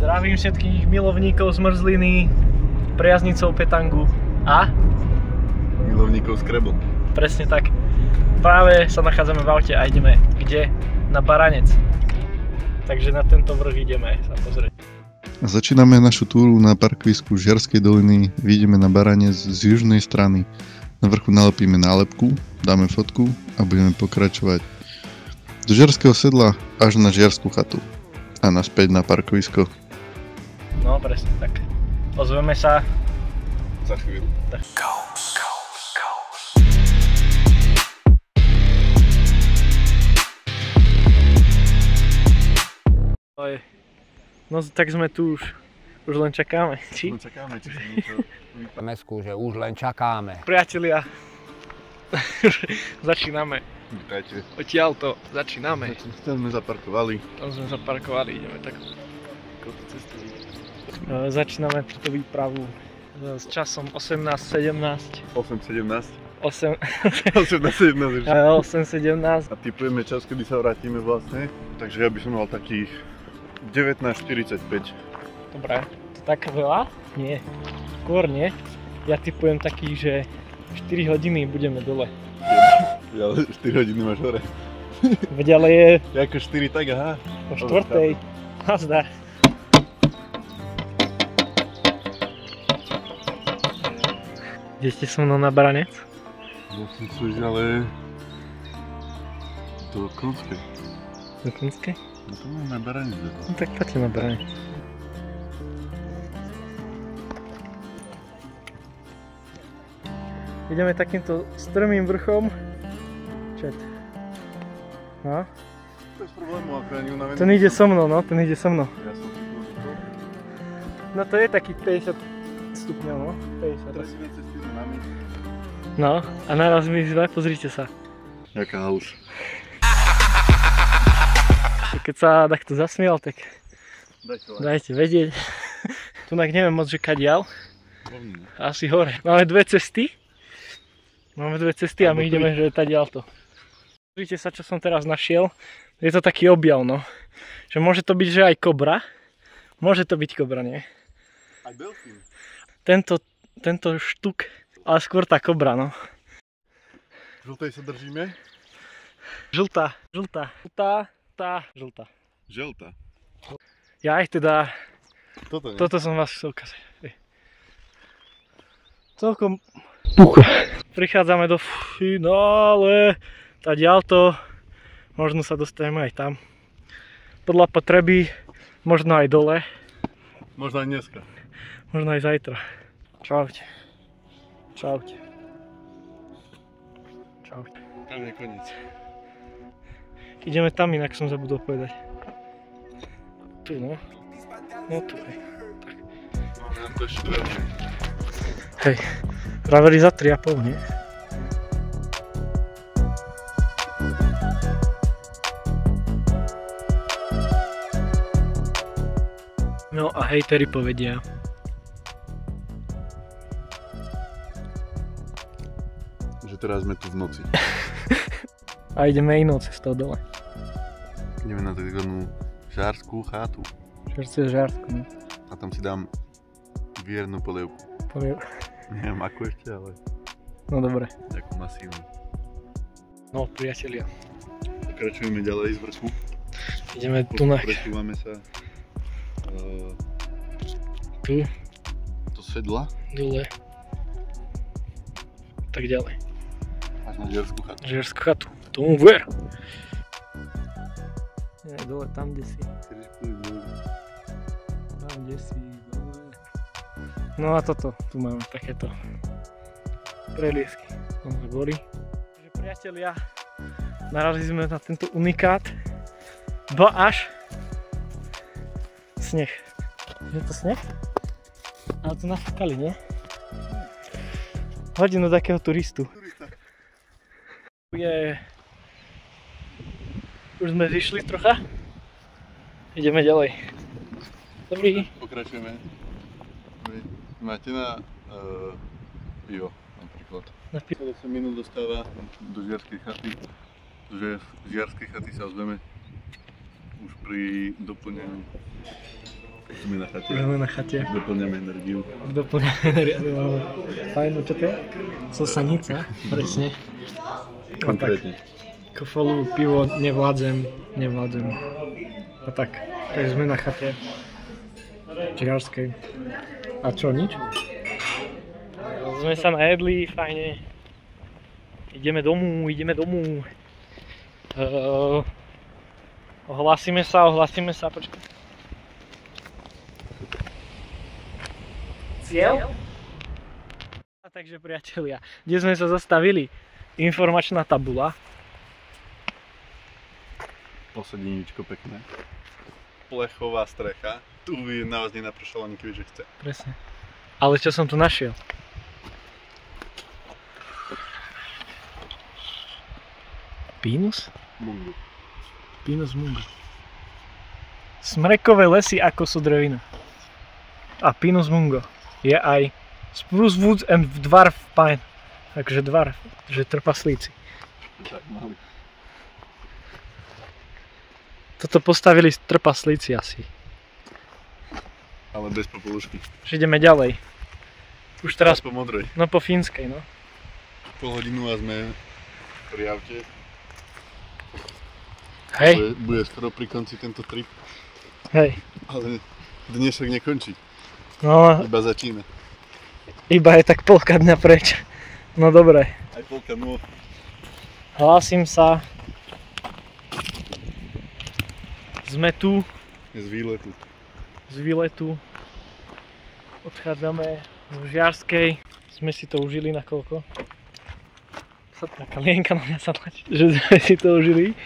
Zdravím všetkých milovníkov zmrzliny, priaznicov petangu a milovníkov Scrabble. Presne tak. Práve sa nachádzame v aute a ideme kde? Na Baranec. Takže na tento vrch ideme sa pozrieť. Začíname našu túru na parkovisku Žiarskej doliny. Vyjdeme na Baranec z južnej strany. Na vrchu nalepíme nálepku, dáme fotku a budeme pokračovať do Žiarského sedla až na Žiarskú chatu a naspäť na parkovisko. No presne tak. Ozveme sa Za chvíľu. No tak sme tu už len čakáme, či? Čakáme, či sa niečo Mesku, že už len čakáme. Priatelia, začíname. Vítajte. Odtiaľto začíname. Tam sme zaparkovali. Ideme tak. Začíname túto výpravu s časom 18:17. 8:17. 8:17. 8:17. A tipujeme čas, kedy sa vrátime vlastne. Takže ja by som mal takých 19:45. Dobre, to tak veľa? Nie, skôr nie. Ja tipujem takých, že 4 hodiny budeme dole. Ja 4 hodiny máš hore. Veď ale je Ako 4, tak aha. o 4:00. Nazdar. Kde ste so mnou na Baranec? Musím slúžiť, ale do Konskej. Do Konskej? No to máme na Baranec. No tak poďte na Baranec. Ideme takýmto strmým vrchom. Čet. No. Bez problému, ako ani unavený. Ten ide so mnou, no, ten ide so mnou. Ja som si to. No to je takých 50 stupňov, no. 50. Teraz ideme cez tým nami. No, a naraz mi zle, pozrite sa. Jaká halus. Keď sa takto zasmial, tak dajte vedieť. Tu neviem moc, že kadiaľ. Asi hore. Máme dve cesty a my ideme, že tadiaľto. Pozrite sa, čo som teraz našiel. Je to taký objav, no. Že môže to byť, že aj kobra. Môže to byť kobra, nie? Aj delfín. Tento štuk, ale skôr tá kobra, no. Žltej sa držíme? Žltá. Žltá. Ja aj teda, Toto nie? toto som vás chcel ukázať. Celkom pucho. Prichádzame do finále. Tadiaľto, možno sa dostaneme aj tam. Podľa potreby, možno aj dole. Možno aj dneska. Možno aj zajtra. Čaute. Čaute. Čaute. Tam je koniec. Ideme tam, inak som zabudol povedať. Tu, no. No tu, hej. Mám to ešte veľmi. Hej. Praveli za 3,5, nie? No a hejteri povedia. Že teraz sme tu v noci. A ideme inou cestou dole. Ideme na takzvanú Žiarskú chatu. Žarsku, no. A tam si dám viernu polievku. Neviem ako ešte, ale No dobre. takú masívnu. No priatelia. Pokračujeme ďalej z vrchu. Ideme tu na... Presúvame sa Tu, do sedla dole. Tak ďalej. až na Žiarskú chatu. Žiarsku chatu. Tomu ver. Nie, dole, tam kde si. Tam kde si, dole. No a toto, tu máme takéto preliesky. Tam horí. Takže priatelia, narazili sme na tento unikát. Až sneh. Je to sneh? Ale to nafúkali, nie? Hodinu takého turistu. Už sme zišli trocha. Ideme ďalej. Dobrý. Pokračujeme. Máte na pivo napríklad. Na pivo. 8 minút dostáva do Žiarskej chaty. Z Žiarskej chaty sa ozveme už pri doplnení Sme na chate. Sme na chate. Doplňame energiu. Fajn, čo to je? Sosanica, presne. Konkrétne. Kofolu, pivo nevládzem. A tak sme na chate. Čiarskej. A čo, nič? Sme sa najedli, fajne. Ideme domů. Ohlásime sa, počkaj. Cieľ? A takže priatelia, kde sme sa zastavili? Informačná tabula. Posedníčko pekné. Plechová strecha. Tu by na vás nenapršalo ani kebyže chce. Presne. Ale čo som tu našiel? Pinus? Mungo. Pinus mungo. Smrekové lesy ako sú drevina. A Pinus mungo je aj Spruce woods and dwarf pine. Takže dwarf, že trpaslíci. Tak mali. Toto postavili trpaslíci asi. Ale bez popolušky. Už ideme ďalej. Už teraz po modrej. No po fínskej, no. Pol hodinu a sme pri aute. Hej. Bude skoro pri konci tento trip. Hej. Ale dnešok nekončí. No. Iba začína. Iba je tak polka dňa preč. No dobre. Aj polka nôh. Hlásim sa. Sme tu. Z výletu. Z výletu. Odchádzame z Žiarskej. Sme si to užili na koľko? Taká lienka na mňa sa tlačí, že sme si to užili.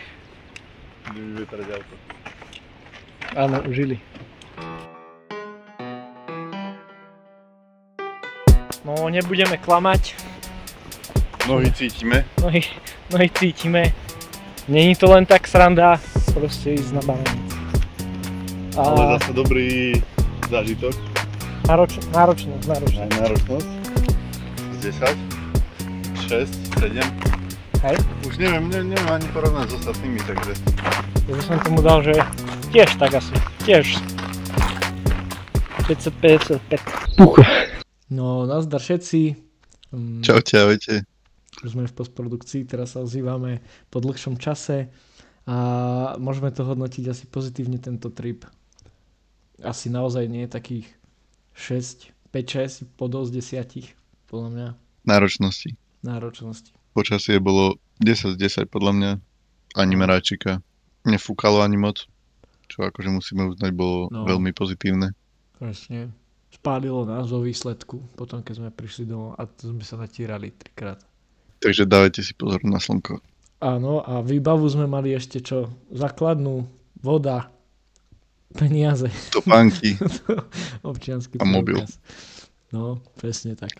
Ideme vyvetrať auto. Áno, užili. No, nebudeme klamať. Nohy cítime. Nohy cítime. Není to len tak sranda, proste ísť na Baraniec. Ale zase dobrý zážitok. Náročnosť. Aj náročnosť. Z 10, 6, 7. Hej. Už neviem ani porovnať s ostatnými, takže... Takže som tomu dal, že tiež tak asi. Tiež. 555. Puch. No, nazdar všetci. Čaute, ahojte. Už sme v postprodukcii, teraz sa ozývame po dlhšom čase a môžeme to hodnotiť asi pozitívne tento trip. Asi naozaj nie je takých 5-6 podľa z 10, podľa mňa. Náročnosti. Počasie bolo 10 z 10 podľa mňa. Ani meráčika. Nefúkalo ani moc. Čo akože musíme uznať, bolo veľmi pozitívne. Presne. Spálilo nás vo výsledku, potom keď sme prišli domov a sme sa natírali 3-krát. Takže dávajte si pozor na slnko. Áno, a výbavu sme mali ešte čo? Základnú, voda, peniaze. Topánky. Občiansky a mobil. No, presne tak.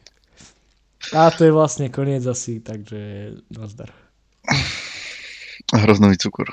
A to je vlastne koniec asi, takže nazdar. A hroznový cukor.